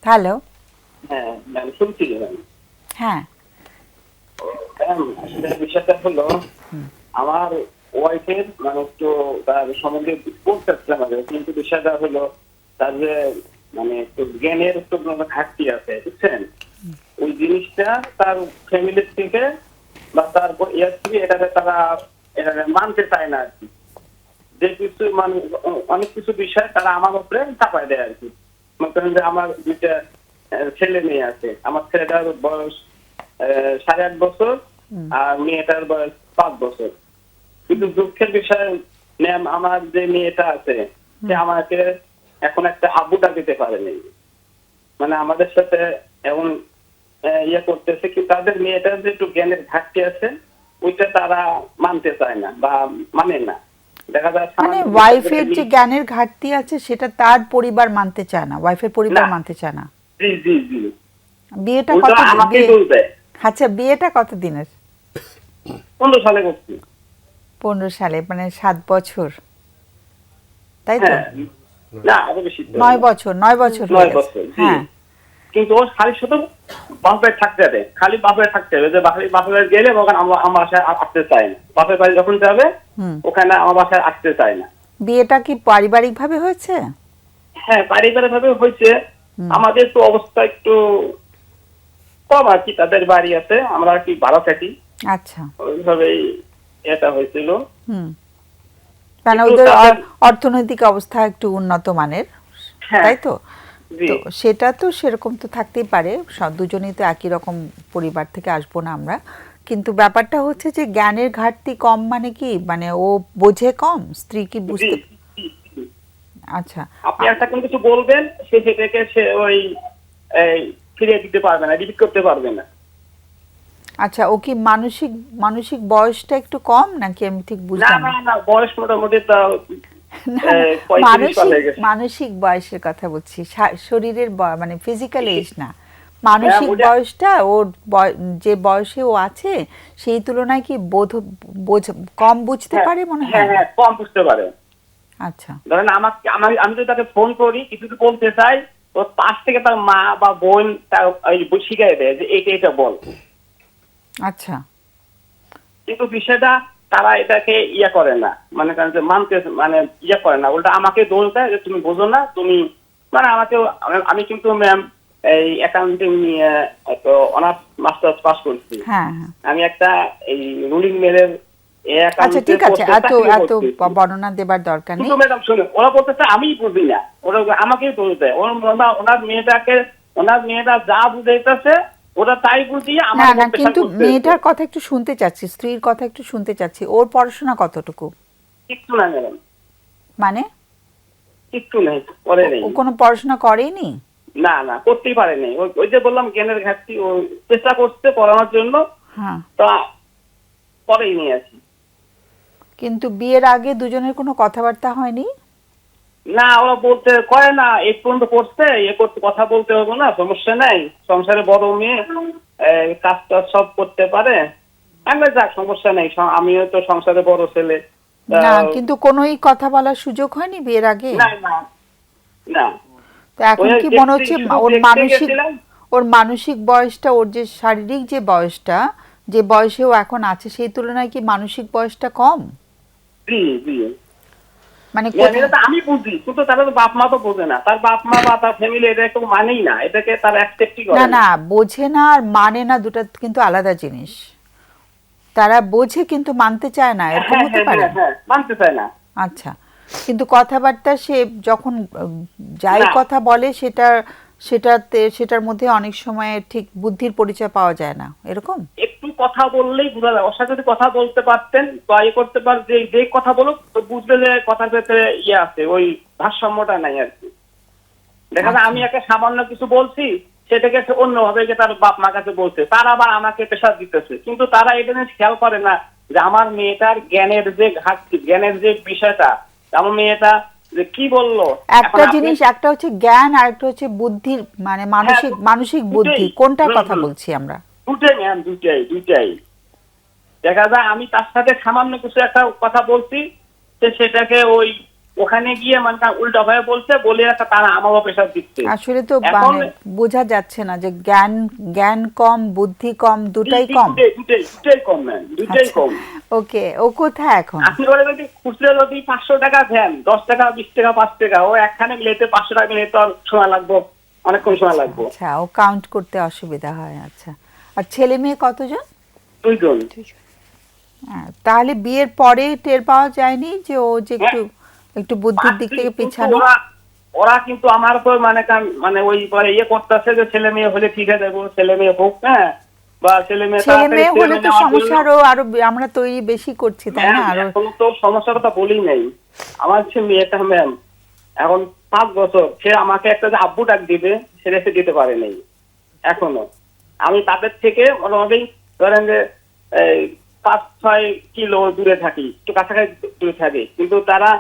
Hello. হ্যাঁ ma'am, শুনছি ma'am. হ্যাঁ। ম্যাম, আসলে বিষয়টা হলো আমার ওয়াইফের মানে একটু তার সম্বন্ধে বলতে চাচ্ছিলাম আগে, কিন্তু বিষয়টা হলো তার যে মানে একটু জ্ঞানের একটু ঘাটতি আছে, বুঝছেন? ওই জিনিসটা তার ফ্যামিলির থেকে বা তার ইয়ার থেকে এটাকে তারা এটা মানতে চায় না আর কি। যে কিছু মানে অনেক কিছু বিষয় তারা আমার উপরে চাপায় দেয় আর কি। মনে করেন যে আমার দুইটা ছেলে মেয়ে আছে। আমার ছেলেটার বয়স 8.5 বছর আর মেয়েটার বয়স 5 বছর। কিন্তু দুঃখের বিষয় ম্যাম, আমার যে মেয়েটা আছে সে আমাকে এখন একটা আব্বুটা দিতে পারেনি। মানে আমাদের সাথে এমন ইয়ে করতেছে কি, তাদের মেয়েটার যে একটু জ্ঞানের ঘাটতি আছে ওইটা তারা মানতে চায় না বা মানে না। দেখা যায় মানে সামান্য ওয়াইফের যে জ্ঞানের ঘাটতি আছে সেটা তার পরিবার মানতে চায় না, ওয়াইফের পরিবার না। মানতে চায় না। জি জি জি। বিয়েটা উল্টো কত আমাকেই দোষ দেয়। আচ্ছা, বিয়েটা কত দিনের? 15 সালে করছি। 15 সালে, মানে 7 বছর, তাই তো? হ্যাঁ, না আরো বেশি তো। 9 বছর, 9 বছর হয়ে 9 গেছে। বছর, জি। হ্যাঁ। কিন্তু ও খালি শুধু বাপের থাকতে হবে, খালি বাপের থাকতে হবে। যে বাপের গেলে ওখানে আমার বাসায় আসতে চায় না। বাপের বাড়ি যখন যাবে ওখানে আমার বাসায় আসতে চায় না। বিয়েটা কি পারিবারিক ভাবে হয়েছে? হ্যাঁ, পারিবারিক ভাবে হয়েছে। আমাদের তো অবস্থা একটু কম আর কি, তাদের বাড়ি আছে, আমরা আর কি ভাড়া থাকি। আচ্ছা। ওইভাবেই এটা হয়েছিল। মানে কিন্তু ওদের তাদের অর্থনৈতিক অবস্থা একটু উন্নত মানের, হ্যাঁ তাই তো? জি তো সেটা তো সেরকম তো থাকতেই পারে, দুজনেই তো একই রকম পরিবার থেকে আসবো না আমরা। কিন্তু ব্যাপারটা হচ্ছে যে জ্ঞানের ঘাটতি কম মানে কি, মানে ও বোঝে কম, স্ত্রী কি জি বুঝতে? জি, জি। আচ্ছা। আপনি একটা কোনো কিছু বলবেন, সে সেটাকে সে ওই এই, ফিরিয়ে দিতে পারবে না, রিপিট করতে পারবে না। আচ্ছা, ও কি মানসিক মানসিক বয়সটা একটু কম নাকি, আমি ঠিক না বুঝলাম না না। না, বয়স মোটামুটি তা না না, 35 পার মানসিক হয়ে গেছে। মানসিক বয়সের কথা বলছি, শরীরের মানে ফিজিক্যাল এজ না। হ্যাঁ মানসিক ওটা বয়সটা ওর যে বয়সে ও আছে সেই তুলনায় কি বোঝ কম বুঝতে হ্যাঁ পারে মনে হ্যাঁ হয়? হ্যাঁ, কম বুঝতে পারে। আচ্ছা। ধরেন আমাকে আমি যদি তাকে ফোন করি কিছু যদি বলতে চাই, তো পাশ থেকে তার মা বা বোন তার শিখাই দেয় যে এইটা এটা বল। আচ্ছা। কিন্তু বিষয়টা তারা এটাকে ইয়া করে না, মানে কারণ যে মানতে মানে ইয়া করে না, উল্টা আমাকে দোষ দেয় যে তুমি বোঝো না, তুমি মানে আমাকে। আমি কিন্তু ম্যাম এই অ্যাকাউন্টিং নিয়ে একটা অনার্স মাস্টার্স পাস করছি। হ্যাঁ হ্যাঁ। আমি একটা এই রুলিং মেলের আচ্ছা, অ্যাকাউন্টে ঠিক আছে, পোস্টে এত চাকরি এত করছি। বর্ণনা দেবার দরকার কিন্তু নেই। ম্যাডাম শুনুন, ওরা বলতেছে আমি বুঝি না, ওরা আমাকেই দোষ দেয়। ওনার মেয়েটা যা বুঝাইতেছে ওরা তাই বুঝিয়ে না আমার না, উপর প্রেশার কিন্তু করতেছে। মেয়েটার কথা একটু শুনতে চাচ্ছি, স্ত্রীর কথা একটু শুনতে চাচ্ছি। ওর পড়াশোনা কতটুকু? কিচ্ছু না ম্যাডাম, মানে কিচ্ছু নেই, করে নেই। ও কোনো পড়াশোনা করেনি? না না, করতেই পারেনি। ওই যে বললাম জ্ঞানের ঘাটতি, ও চেষ্টা করছে পড়ানোর জন্য, হ্যাঁ। তা করেই নিয়ে আসি। কিন্তু বিয়ের আগে দুজনের কোনো কথাবার্তা হয়নি? না, ওরা বলতে কয় না, এই পর্যন্ত করছে, করতে কথা বলতে হবে না, সমস্যা নাই, সংসারে বড় মেয়ে, কাজ টাজ সব করতে পারে। আমি যাক সমস্যা নেই, আমিও তো সংসারে বড় ছেলে। না, কিন্তু কোনোই কথা বলার সুযোগ হয়নি বিয়ের আগে? না না না, তো ওই এখন কি মনে দেখতে হচ্ছে শুধু ওর দেখতে মানসিক, গেছিলাম। ওর মানসিক বয়সটা, ওর যে শারীরিক যে বয়সটা, যে বয়সেও এখন আছে সেই তুলনায় কি মানসিক বয়সটা কম? জি জি, মানে এটা কোথায়? তো আমি বুঝি, কিন্তু তারা তো বাপ মা তো বোঝে না, তার বাপ মা বা তার ফ্যামিলি এটা কেউ মানেই না, এটাকে তার অ্যাকসেপ্টই না করে না। না, বোঝে না আর মানে না দুটো কিন্তু আলাদা জিনিস। তারা বোঝে কিন্তু মানতে চায় না, এরকম হ্যাঁ হতে হ্যাঁ পারে? হ্যাঁ হ্যাঁ, মানতে চায় না। আচ্ছা। কিন্তু কথাবার্তা সে যখন যাই না, কথা বলে সেটার মধ্যে অনেক সময় ঠিক বুদ্ধির পরিচয় পাওয়া যায় না, এরকম? একটু কথা বললেই বোঝা যায়। ওর সাথে যদি কথা বলতে পারতেন বা করতে পার, যে যে কথা বলুক তো বুঝবে যে কথার ভেতরে ইয়ে আছে, ওই ভারসাম্যটা নাই আর কি। দেখা যায় আচ্ছা। আমি একটা সামান্য কিছু বলছি, সেটাকে সে অন্যভাবে তার বাপ মা কাছে বলছে, তারা আবার আমাকে প্রেশার দিতেছে। কিন্তু তারা এটা নিয়ে খেয়াল করে না যে আমার মেয়েটার জ্ঞানের যে ঘাটতি, জ্ঞানের যে বিষয়টা, আমার মেয়েটা যে কি বললো। এখন একটা আপনি জিনিস, একটা হচ্ছে জ্ঞান আর একটা হচ্ছে বুদ্ধির, মানে হ্যাঁ, মানসিক মানসিক দুটোই। বুদ্ধি, কোনটার কথা বলছি আমরা? দুটাই ম্যাম, দুটাই দুটাই। দেখা যায় আমি তার সাথে সামান্য কিছু একটা কথা বলছি, সেটাকে ওই ওখানে গিয়ে মানে উল্টা হয়ে বলছে, বলে একটা তারা আমারও প্রেশার দিচ্ছে। আসলে তো এখন মানে বোঝা যাচ্ছে না যে জ্ঞান জ্ঞান কম, বুদ্ধি কম, দুটাই কম। দুটাই কম ম্যাম, দুটাই আচ্ছা, কম। ওকে, ও কোথায় এখন? আপনি বলে যদি খুচরো যদি 500 টাকা দেন, 10 টাকা 20 টাকা 5 টাকা, ও একখানে মিলেতে 500 টাকা মিলে তো আর সময় লাগবে, অনেকক্ষণ সময় লাগবে। আচ্ছা, ও কাউন্ট করতে অসুবিধা হয়। আচ্ছা, আর ছেলে মেয়ে কতজন? 2 জন। হ্যাঁ, তাহলে বিয়ের পরে টের পাওয়া যায়নি যে ও যে একটু একটু বুদ্ধির দিক থেকে কিন্তু পিছানো? ওরা ওরা কিন্তু আমার তো মানে মানে ওই পরে ইয়ে করতেছে যে ছেলে মেয়ে হলে ঠিক আছে, ছেলে মেয়ে হোক, হ্যাঁ, বা ছেলে মেয়ে ছেলে তাড়াতাড়ি মেয়ে ছেলে হলে মেয়ে তো নেওয়ার সমস্যা জন্য। আরো আমরা তৈরি বেশি করছি, তাই না? ম্যাম, আরো এখন তো সমস্যার কথা বলি নাই। আমার যে মেয়েটা ম্যাম এখন 5 বছর, সে আমাকে একটা যে আব্বু ডাক দিবে সেটা সে দিতে পারে নাই এখনো। আমি তাদের থেকে মোটামুটি ধরেন যে এই 5-6 কিলো দূরে থাকি, একটু কাছাকাছি দূরে থাকি, কিন্তু তারা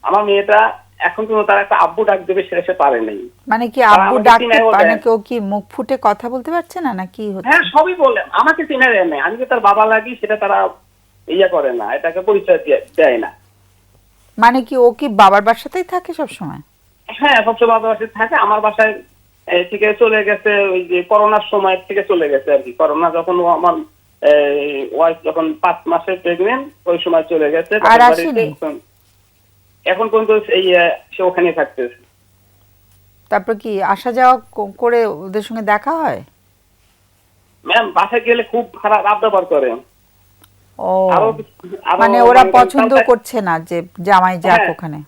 আমার মেয়েটা এখন কিন্তু তারা একটা আব্বু ডাক দেবে সেটা সে পারে নাই। মানে কি তারা আব্বু আমাকে ডাকতে চিনাইও পারে দেয়। না? কেউ কি মুখ ফুটে কথা বলতে পারছে না, না কি হচ্ছে? হ্যাঁ, সবই বলে, আমাকে চিনে দেয় না, আমি যে তার বাবা লাগি সেটা তারা ইয়ে করে না, এটাকে পরিচয় দেয় না। মানে কি ও কি বাবার বাসাতেই থাকে সব সময়? হ্যাঁ, সবসময় বাবার বাসায় থাকে। আমার বাসায় থেকে চলে গেছে ওই যে করোনার সময় থেকে চলে গেছে আর কি। করোনা যখন ও আমার ওয়াইফ যখন 5 মাসের প্রেগনেন্ট, ওই সময় চলে গেছে আর বাবার আসেনি? বাড়িতে। এখন পর্যন্ত এই সে ওখানে থাকতেছে। তারপর কি আসা যাওয়া করে ওদের সঙ্গে দেখা হয়? ম্যাম, বাসায় গেলে খুব খারাপ ব্যবহার করে। ও, আরো আরো মানে ওরা মানে পছন্দ করছে না যে জামাই যাক হ্যাঁ, ওখানে?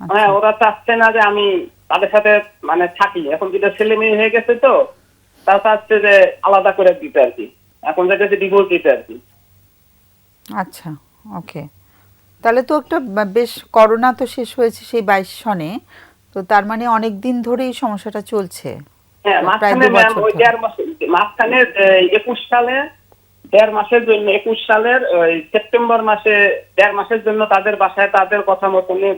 হ্যাঁ, আচ্ছা, ওরা চাচ্ছে না যে আমি তাদের সাথে মানে থাকি। এখন যেটা ছেলে মেয়ে হয়ে গেছে তো তারা চাচ্ছে যে আলাদা করে দিতে আর কি। এখন যেটা ডিভোর্স দিতে আর কি। আচ্ছা, ওকে। তাহলে তো একটা বেশ, করোনা তো শেষ হয়েছে সেই 22 সনে, তো তার মানে অনেক দিন ধরেই সমস্যাটা চলছে, হ্যাঁ, প্রায় মাঝখানে 2 ম্যাম বছর ওই ধরে। 1.5 মাস, মাঝখানে 21 সালে 1.5 মাসের জন্য, 21 সালের ওই সেপ্টেম্বর মাসে 1.5 মাসের জন্য তাদের বাসায় তাদের কথা মতনই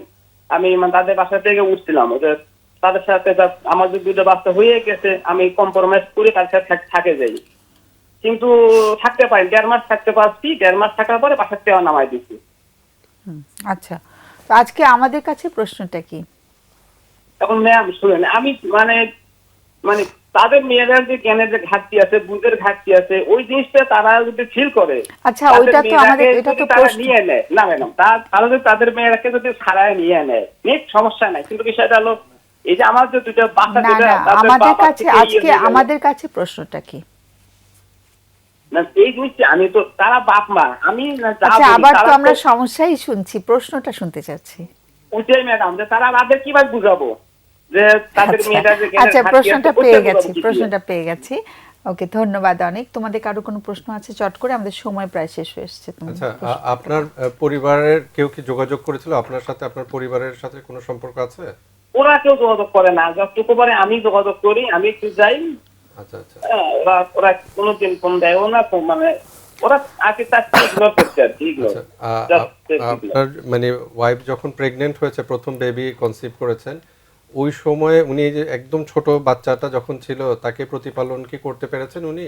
আমি মানে তাদের বাসা থেকে উঠছিলাম। ওদের তাদের সাথে আমার যে 2টা বাচ্চা হয়ে গেছে, আমি কম্প্রোমাইজ করে তাদের সাথে থাকে যাই। কিন্তু থাকতে পারি 1.5 মাস থাকতে পারছি। 1.5 মাস থাকার পরে বাসার থেকে নামাই দিচ্ছি। আচ্ছা, তো আজকে আমাদের কাছে প্রশ্নটা কি? এখন ম্যাম শুনেন, আমি মানে মানে তাদের মেয়েরা যে জ্ঞানের যে ঘাটতি আছে, বুঝের ঘাটতি আছে, ওই জিনিসটা তারা যদি ফিল করে, আচ্ছা, তাদের ওইটা তো আমাদের, মেয়েরাকে এটা যদি তো তারা প্রশ্ন। নিয়ে নেয়, না ম্যাডাম, তারা যদি তাদের মেয়েরাকে যদি ছাড়ায় নিয়ে নেয়, নেট সমস্যা নাই, কিন্তু বিষয়টা হলো এই যে আমার যে 2টা বাচ্চা, না যেটা না, তাদের আমাদের বাবা কাছে থেকে আজকে হয়ে গেল। আমাদের কাছে প্রশ্নটা কি? না, এই জিনিসটা আমি তো তারা বাপ মা, আমি না যা আচ্ছা, বলি আবার তো তারা আমরা সমস্যাই শুনছি, প্রশ্নটা শুনতে চাচ্ছি। ওইটাই ম্যাডাম, যে তারা তাদের কিভাবে বুঝাবো যে তাদের আচ্ছা মেয়েরা যে জ্ঞানের আচ্ছা, ঘাটতি আছে, প্রশ্নটা ওইটা পেয়ে বুঝাবো গেছি, কি দিয়ে? প্রশ্নটা পেয়ে গেছি। ওকে, ধন্যবাদ অনেক। তোমাদের কারো কোনো প্রশ্ন আছে চট করে? আমাদের সময় প্রায় শেষ হয়ে এসেছে। তুমি আচ্ছা, আপনার পরিবারের কেউ কি যোগাযোগ করেছিল আপনার সাথে? আপনার পরিবারের সাথে কোনো সম্পর্ক আছে? ওরা কেউ যোগাযোগ করে না, যতটুকু পারে আমি যোগাযোগ করি, আমি একটু যাই। আচ্ছা আচ্ছা হ্যাঁ, ওরা ওরা কোনোদিন ফোন দেয়ও না, মানে ওরা আগে তার ইগনোর করছে আর কি, ইগনোর। আচ্ছা, আপনার মানে ওয়াইফ যখন প্রেগনেন্ট হয়েছে, প্রথম বেবি কনসিভ করেছেন, ওই সময়ে উনি যে একদম ছোট বাচ্চাটা যখন ছিল তাকে প্রতিপালন কি করতে পেরেছেন উনি,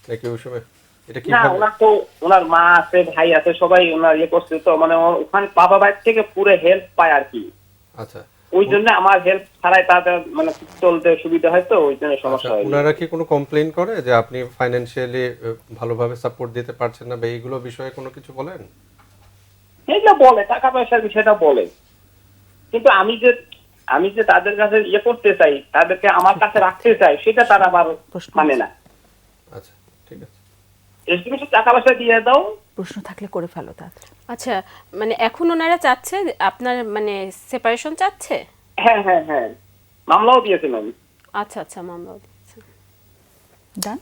নাকি ওই সময় এটা না, কিভাবে? ওনার তো ওনার মা আছে, ভাই আছে, সবাই ওনার ইয়ে করছে তো, মানে ওখানে বাবা ভাই থেকে পুরো হেল্প পায় আর কি। আচ্ছা ওই জন্য আমার হেল্প ছাড়াই তাদের মানে চলতে সুবিধা হয়, তো ওই জন্য আচ্ছা, সমস্যা হয়। ওনারা কি কোনো কমপ্লেইন করে যে আপনি ফাইনান্সিয়ালি ভালোভাবে সাপোর্ট দিতে পারছেন না, বা এইগুলো বিষয়ে কোনো কিছু বলেন? এইটা বলে, টাকা পয়সার বিষয়টা বলে, কিন্তু আমি যে তাদের কাছে ইয়ে করতে চাই, তাদেরকে আমার কাছে রাখতে চাই, সেটা তারা আবার প্রশ্ন মানে না। আচ্ছা, ঠিক আছে। এস্টিমেশন টাকা পয়সা দিয়ে দাও। প্রশ্ন থাকলে করে ফেলো তাড়াতাড়ি। আচ্ছা, মানে এখন ওনারা চাচ্ছে আপনার মানে সেপারেশন চাচ্ছে? হ্যাঁ হ্যাঁ হ্যাঁ, মামলাও দিয়েছে ম্যাম। আচ্ছা আচ্ছা, মামলাও দিচ্ছে। ডান,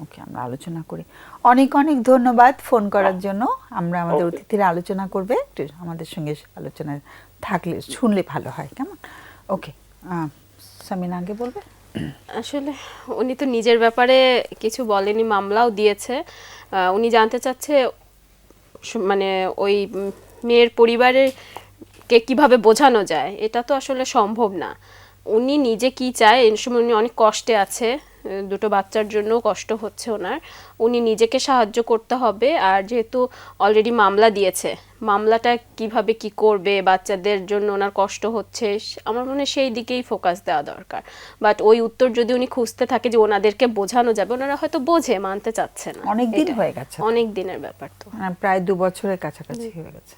ওকে, আমরা আলোচনা করি। অনেক অনেক ধন্যবাদ ফোন করার জন্য। আমরা আমাদের Okay. অতিথিরা আলোচনা করবে, একটু আমাদের সঙ্গে আলোচনায় থাকলে শুনলে ভালো হয়, কেমন? ওকে, সামিনা আগে বলবে। আসলে উনি তো নিজের ব্যাপারে কিছু বলেনি, মামলাও দিয়েছে। উনি জানতে চাচ্ছে মানে ওই মেয়ের পরিবারের কে কিভাবে বোঝানো যায়, এটা তো আসলে সম্ভব না। উনি নিজে কি চায়, এই সময় উনি অনেক কষ্টে আছে, দুটো বাচ্চার জন্য কষ্ট হচ্ছে ওনার, উনি নিজেকে সাহায্য করতে হবে। আর যেহেতু অলরেডি মামলা দিয়েছে, মামলাটা কিভাবে কি করবে, বাচ্চাদের জন্য ওনার কষ্ট হচ্ছে, আমার মনে হয় সেই দিকেই ফোকাস দেওয়া দরকার। বাট ওই উত্তর যদি উনি খুঁজতে থাকে যে ওনাদেরকে বোঝানো যাবে, ওনারা হয়তো বোঝে, মানতে চাচ্ছে না। অনেক দিন এটা হয়ে গেছে তো। অনেক দিনের ব্যাপার তো। প্রায় 2 বছরের কাছাকাছি হয়ে গেছে।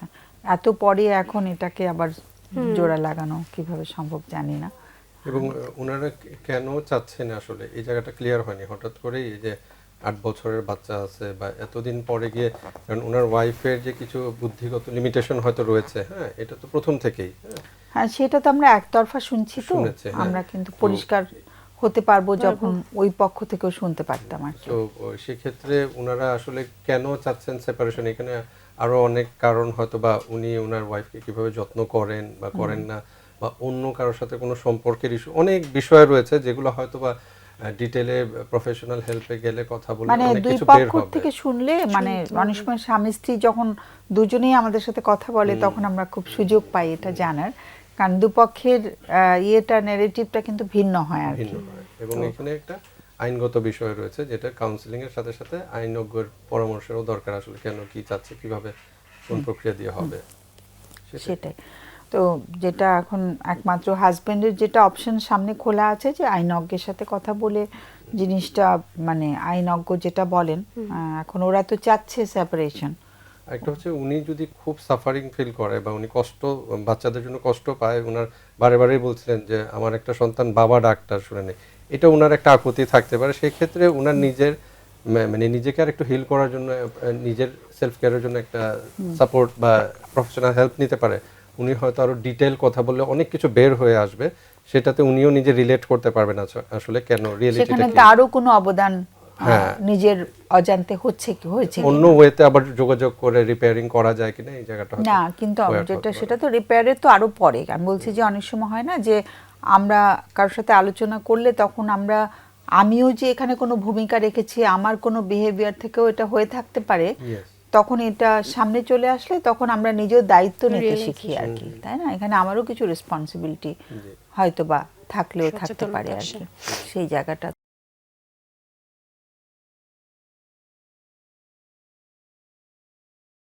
এত পরে এখন এটাকে আবার জোড়া লাগানো কিভাবে সম্ভব জানি না। এবং ওনারা কেন চাচ্ছেন আসলে এই জায়গাটা ক্লিয়ার হয়নি হঠাৎ করেই, এই যে 8 বছরের বাচ্চা আছে বা এতদিন পরে গিয়ে, কারণ ওনার ওয়াইফের যে কিছু বুদ্ধিগত লিমিটেশন হয়তো রয়েছে, হ্যাঁ এটা তো প্রথম থেকেই। হ্যাঁ, সেটা তো আমরা একতরফা শুনছি তো, শুনেছি, হ্যাঁ। আমরা কিন্তু পরিষ্কার হতে পারবো যখন ওই পক্ষ থেকেও শুনতে পারতাম আর কি। তো সেক্ষেত্রে ওনারা আসলে কেন চাচ্ছেন সেপারেশন, এখানে আরো অনেক কারণ হয়তো, বা উনি ওনার ওয়াইফকে কিভাবে যত্ন করেন বা করেন না, বা অন্য কারোর সাথে কোনো সম্পর্কের ইস্যু, অনেক বিষয় রয়েছে যেগুলো হয়তো বা ডিটেলে প্রফেশনাল হেল্পে গেলে কথা বলে মানে অনেক দুই কিছু বের পক্ষ হবে। থেকে শুনলে মানে অনেক সময় স্বামী স্ত্রী যখন দুজনেই আমাদের সাথে কথা বলে তখন আমরা খুব সুযোগ পাই এটা জানার, কারণ দুপক্ষের ইয়েটা নেগেটিভটা কিন্তু ভিন্ন হয় আর ভিন্ন কি। হয়। এবং এখানে একটা আইনগত বিষয় রয়েছে যেটা কাউন্সিলিং এর সাথে সাথে আইনজ্ঞের পরামর্শেরও দরকার, আসলে কেন কি চাচ্ছে, কিভাবে কোন প্রক্রিয়া দিয়ে হবে সেটাই তো, যেটা এখন একমাত্র হাজবেন্ডের যেটা অপশন সামনে খোলা আছে যে আইনজ্ঞের সাথে কথা বলে জিনিসটা, মানে আইনজ্ঞ যেটা বলেন, এখন ওরা তো চাচ্ছে সেপারেশন। একটা হচ্ছে উনি যদি খুব সাফারিং ফিল করে বা উনি কষ্ট, বাচ্চাদের জন্য কষ্ট পায়, ওনার বারে বারেই বলছিলেন যে আমার একটা সন্তান বাবা ডাক্তার শুনে নেই, এটা ওনার একটা আপত্তি থাকতে পারে। সেই ক্ষেত্রে ওনার নিজের মানে নিজেকে আর একটু হিল করার জন্য, নিজের সেলফ কেয়ারের জন্য একটা সাপোর্ট বা প্রফেশনাল হেল্প নিতে পারে। উনি হয়তো আরো ডিটেইল কথা বললে অনেক কিছু বের হয়ে আসবে, সেটাতে উনিও নিজে রিলেট করতে পারবেন আসলে কেন রিয়েলিটিটা সেখানে কি। তারও কোনো অবদান হ্যাঁ। নিজের অজান্তে হচ্ছে কি হয়েছে অন্য ওয়েতে আবার যোগাযোগ করে রিপেয়ারিং করা যায় কিনা এই জায়গাটা হয়তো না, কিন্তু aware যেটা হতে সেটা তো রিপেয়ারের তো আরো পরে। আমি বলছি যে অনেক সময় হয় না যে আমরা কারোর সাথে আলোচনা করলে তখন আমিও যে এখানে কোনো ভূমিকা রেখেছি, আমার কোনো বিহেভিয়ার থেকেও এটা হয়ে থাকতে পারে, Yes. তখন এটা সামনে চলে আসলে তখন আমরা নিজের দায়িত্ব নিতে Realization. শিখি আর কি, তাই না? এখানে আমারও কিছু রেসপন্সিবিলিটি হয়তো বা থাকলেও থাকতে পারে আর কি, সেই জায়গাটা